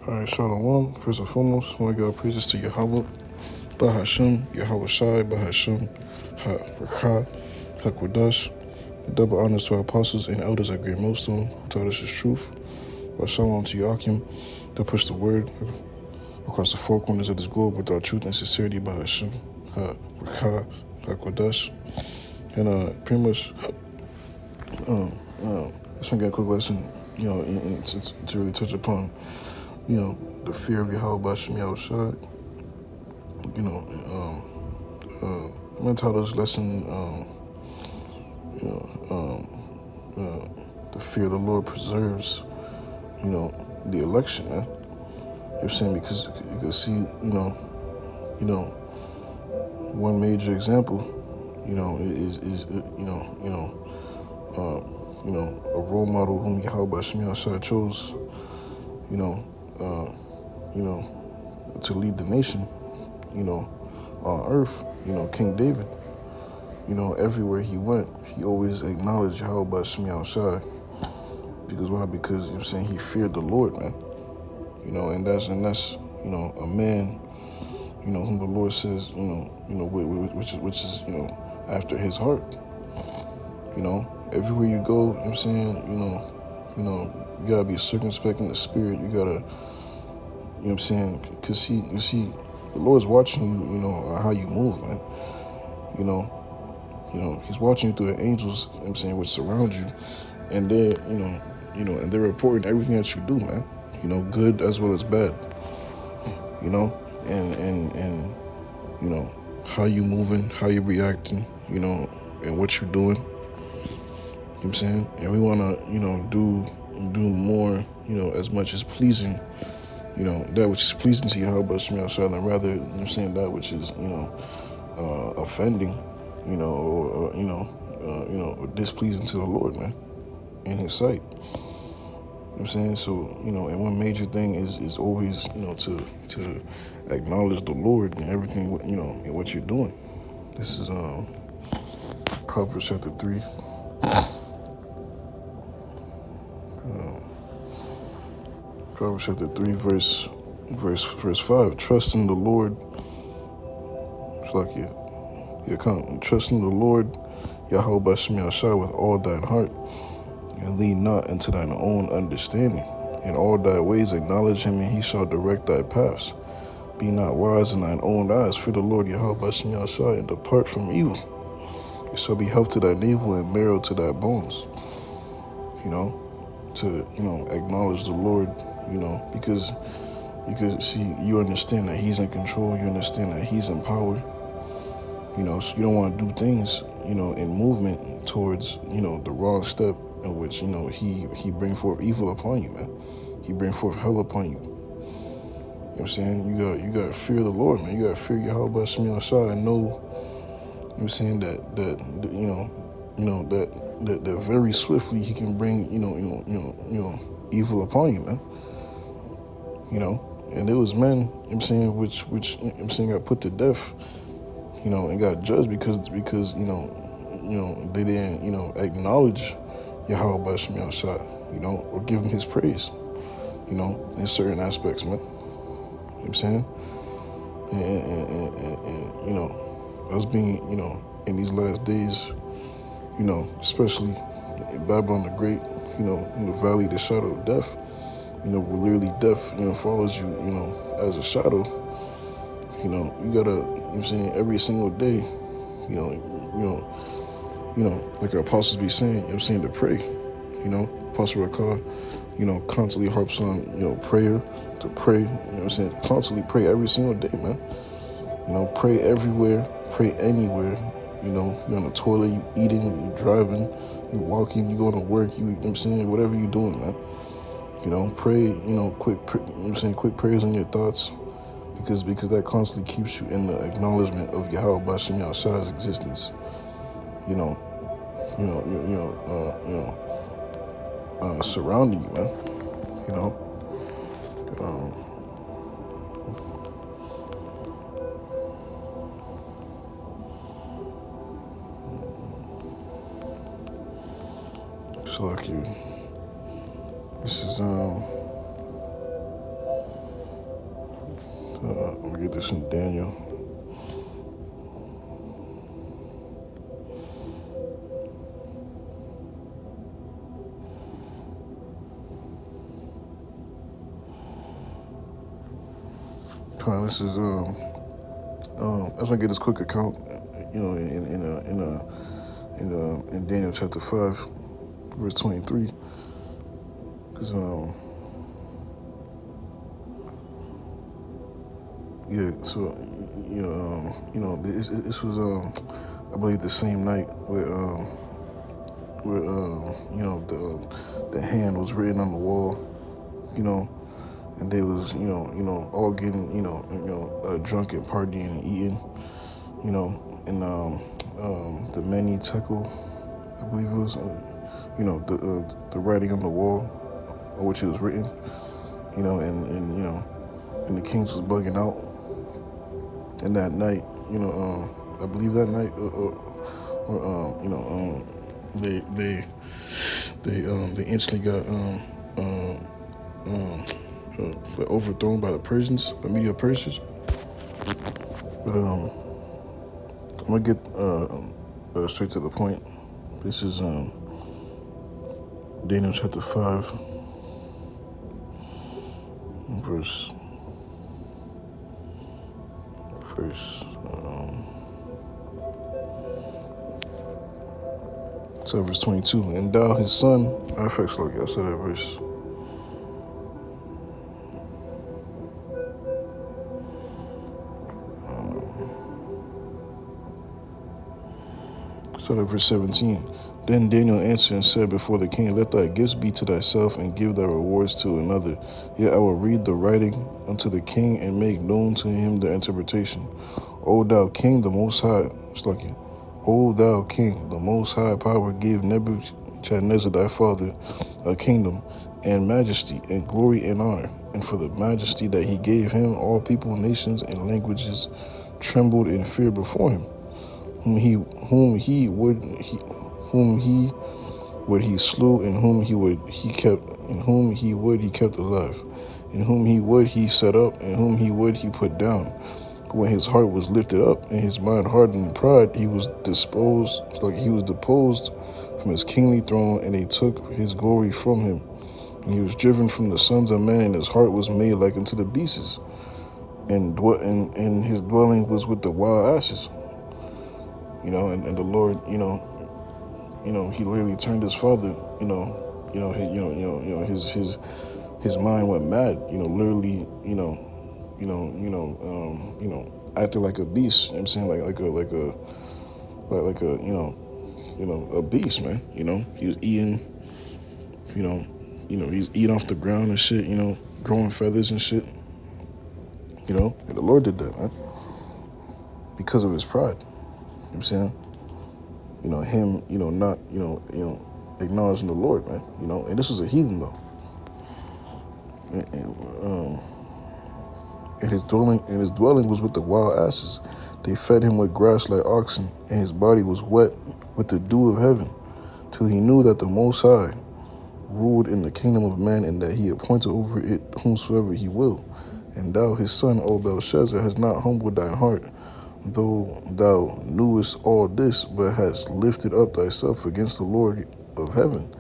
Alright, Shalom. First and foremost, I want to give praises to Yahweh, Bahashim, Yahweh Shai, Bahashim, Ha-Rakha, HaKwadash. Double honors to our apostles and elders at Great Millstone who taught us his truth. Shalom to Yakim that pushed the word across the four corners of this globe without truth and sincerity, Bahashim, Ha-Rakha, HaKwadash. And pretty much, just want to get a quick lesson, to really touch upon the fear of Yahweh Bashem Yahushua. I'm going to title this lesson, the fear of the Lord preserves, the election, man. You know what I'm saying? Because you can see, one major example, is a role model whom Yahweh Bashem Yahushua chose, to lead the nation, on earth, King David. Everywhere he went, he always acknowledged Yahweh Bashem Yahushua. Because why? Because, you know what I'm saying, he feared the Lord, man. And that's a man, whom the Lord says, which is, after his heart. Everywhere you go, you know what I'm saying, you gotta be circumspect in the spirit. You gotta, you know what I'm saying, because you see, the Lord's watching you, how you move, man. He's watching you through the angels, you know what I'm saying, which surround you. And they're, and they're reporting everything that you do, man. Good as well as bad. And how you moving, how you reacting, and what you're doing. You know what I'm saying? And we want to, do more, as much as pleasing, that which is pleasing to Yahweh Bashem Yahushua, and rather, you know what I'm saying, that which is, offending, or displeasing to the Lord, man, in his sight. You know what I'm saying? So, and one major thing is always, to acknowledge the Lord in everything, in what you're doing. This is Proverbs chapter 3. Proverbs chapter 3, verse 5. Trust in the Lord. It's like you come. Trust in the Lord, Yahweh Bashem Yahushua, with all thine heart, and lean not into thine own understanding. In all thy ways acknowledge him, and he shall direct thy paths. Be not wise in thine own eyes. Fear the Lord, Yahweh Bashem Yahushua, and depart from evil. It shall be health to thy navel and marrow to thy bones. To acknowledge the Lord, because see, you understand that he's in control. You understand that he's in power. So you don't want to do things, in movement towards, the wrong step in which, he bring forth evil upon you, man. He bring forth hell upon you. You know what I'm saying? You gotta fear the Lord, man. You gotta fear Yahweh Bashem Yahushua and know, you know what I'm saying, that very swiftly he can bring, evil upon you, man. And there was men, you know what I'm saying, which you know what I'm saying, got put to death, and got judged because they didn't, acknowledge Yahweh Bashem Yahushua, or give him his praise, in certain aspects, man. You know what I'm saying? And us being, in these last days, especially in Babylon the Great, in the valley of the shadow of death, where literally death, follows you, as a shadow. You gotta, you know what I'm saying, every single day, like our apostles be saying, you know what I'm saying, to pray. Apostle Rakah, constantly harps on, prayer, to pray, you know what I'm saying, constantly pray every single day, man. Pray everywhere, pray anywhere. You're on the toilet, you eating, you driving, you walking, you going to work, you know what I'm saying, whatever you doing, man. Pray, quick prayers on your thoughts, because that constantly keeps you in the acknowledgement of Yahweh Bashem Yahushua's existence. Surrounding you, man. So like you. This is I'm gonna get this in Daniel. This is I'm gonna get this quick account, in Daniel chapter 5, verse 23, because yeah, so this was I believe the same night where the hand was written on the wall, and they was all getting drunk and partying and eating, and the many tekel, I believe it was, the writing on the wall on which it was written, and the kings was bugging out, and that night, I believe that night, they instantly got overthrown by the Persians, by Media Persians. But I'm gonna get straight to the point. This is Daniel chapter 5, verse verse 22. And thou his son, matter of fact, slow, I said that verse. Start at verse 17. Then Daniel answered and said before the king, let thy gifts be to thyself, and give thy rewards to another. Yet I will read the writing unto the king, and make known to him the interpretation. O thou king, the most high, O thou king, the most high power gave Nebuchadnezzar thy father a kingdom, and majesty, and glory, and honor. And for the majesty that he gave him, all people, nations, and languages trembled in fear before him. Whom he would he slew, and whom he would he kept alive, and whom he would he set up, and whom he would he put down. When his heart was lifted up, and his mind hardened in pride, he was deposed from his kingly throne, and they took his glory from him. And he was driven from the sons of men, and his heart was made like unto the beasts, and his dwelling was with the wild asses. And the Lord, he literally turned his father, his mind went mad, literally, acted like a beast. You know what I'm saying, a beast, man. He was eating, he's eating off the ground and shit, growing feathers and shit, and the Lord did that, man, because of his pride. You know what I'm saying? Him, not, acknowledging the Lord, man, and this was a heathen though. And his dwelling was with the wild asses. They fed him with grass like oxen, and his body was wet with the dew of heaven, till he knew that the Most High ruled in the kingdom of man, and that he appointed over it whomsoever he will. And thou, his son, O Belshazzar, hast not humbled thine heart, though thou knewest all this, but hast lifted up thyself against the Lord of heaven.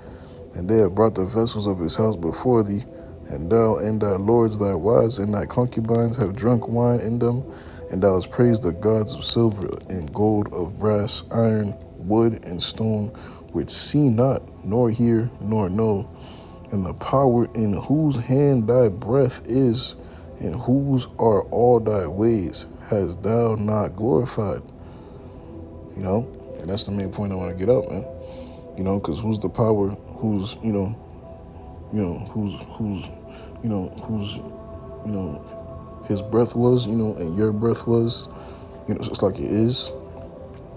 And they have brought the vessels of his house before thee, and thou and thy lords, thy wives, and thy concubines have drunk wine in them, and thou hast praised the gods of silver and gold, of brass, iron, wood, and stone, which see not, nor hear, nor know, and the power in whose hand thy breath is, and whose are all thy ways, hast thou not glorified. And that's the main point I want to get up, man. Because who's the power, who's his breath was, and your breath was, just like it is,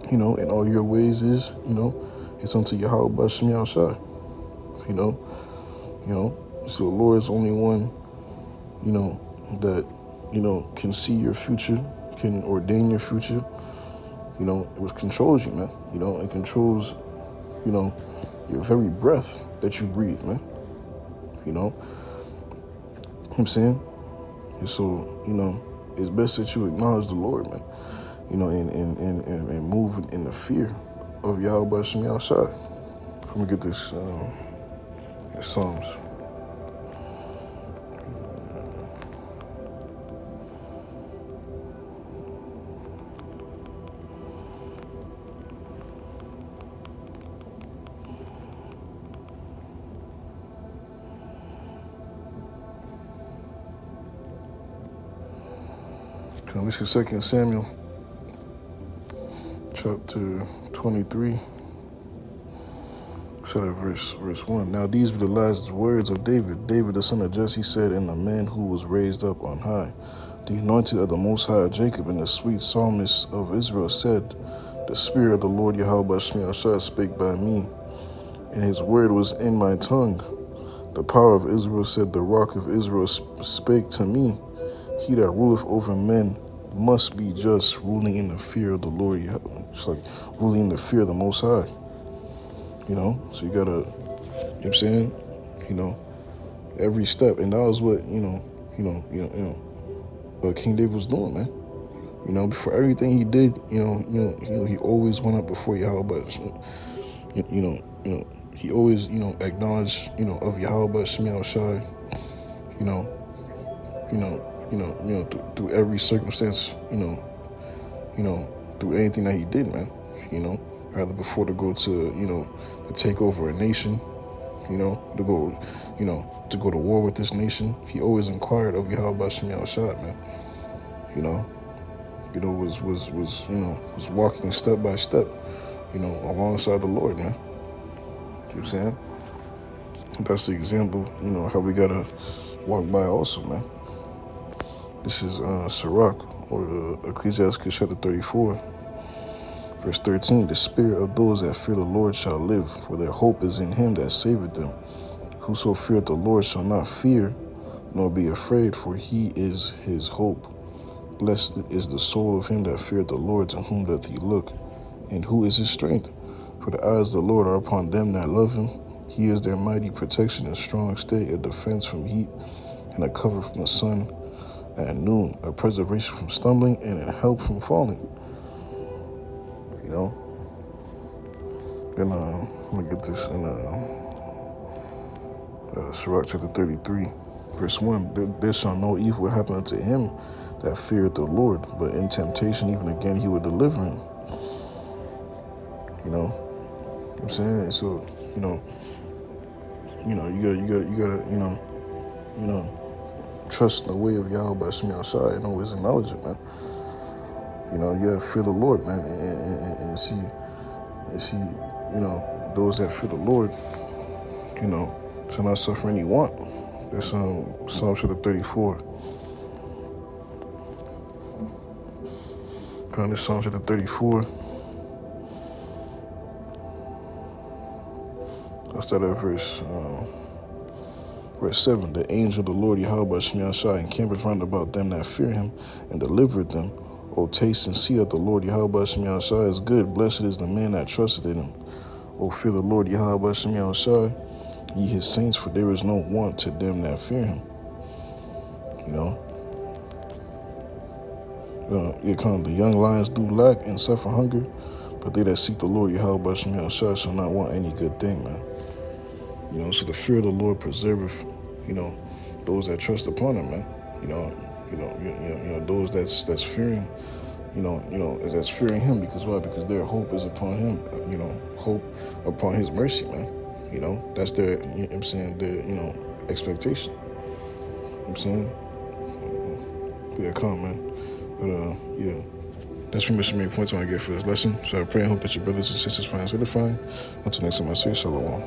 and all your ways is, it's unto Yahweh B'Shem Yahushai, so the Lord is only one, that, can see your future, can ordain your future, it controls you, man, it controls, your very breath that you breathe, man, you know what I'm saying? And so, it's best that you acknowledge the Lord, man. You know, and move in the fear of Yahweh Shem Yahushua. Let me get this Psalms. This is 2 Samuel, chapter 23. Start at verse 1. Now these were the last words of David. David, the son of Jesse, said, and the man who was raised up on high, the anointed of the Most High of Jacob, and the sweet psalmist of Israel said, the Spirit of the Lord Yahweh Shem Yahushua spake by me, and his word was in my tongue. The power of Israel said, the rock of Israel spake to me. He that ruleth over men must be just, ruling in the fear of the Lord. It's like ruling in the fear of the Most High. You know, so you gotta, you know what I'm saying? You know, every step, and that was what what King David was doing, man. You know, before everything he did, he always went up before Yahweh, but he always, acknowledged, of Yahweh Shem Yahushua, through every circumstance, through anything that he did, man. Either before to go to, to take over a nation, to go to war with this nation. He always inquired of Yahweh Shem Yahushua, man. Was walking step by step, alongside the Lord, man. You know what I'm saying? That's the example, how we gotta walk by also, man. This is Sirach, or Ecclesiastes chapter 34. Verse 13, the spirit of those that fear the Lord shall live, for their hope is in him that saveth them. Whoso feareth the Lord shall not fear, nor be afraid, for he is his hope. Blessed is the soul of him that feareth the Lord, to whom doth he look, and who is his strength? For the eyes of the Lord are upon them that love him. He is their mighty protection and strong stay, a defense from heat, and a cover from the sun at noon, a preservation from stumbling, and a help from falling. Then I'm going to get this in Sirach chapter 33, verse 1. There shall no evil happen unto him that feareth the Lord, but in temptation even again he will deliver him. You know what I'm saying? So, you gotta trust in the way of Yahweh Shem Yahushua and always acknowledge it, man. Fear the Lord, man, and see, those that fear the Lord, shall not suffer any want. That's Psalm chapter 34. This Psalm chapter 34. I'll start at verse 7. The angel of the Lord Yahweh Shem Yahushua encampeth round about them that fear him, and delivereth them. O taste and see that the Lord Yahweh Shem Yahushua is good. Blessed is the man that trusteth in him. O fear the Lord Yahweh Shem Yahushua, ye his saints, for there is no want to them that fear him. The young lions do lack and suffer hunger, but they that seek the Lord Yahweh Shem Yahushua shall not want any good thing, man. So the fear of the Lord preserveth, those that trust upon him, man. Those that's fearing, that's fearing him, because why? Because their hope is upon him, hope upon his mercy, man. That's their, their, expectation. Calm, man. But, that's pretty much the main points I want to get for this lesson. So I pray and hope that your brothers and sisters find us edifying. Until next time, I say shalom.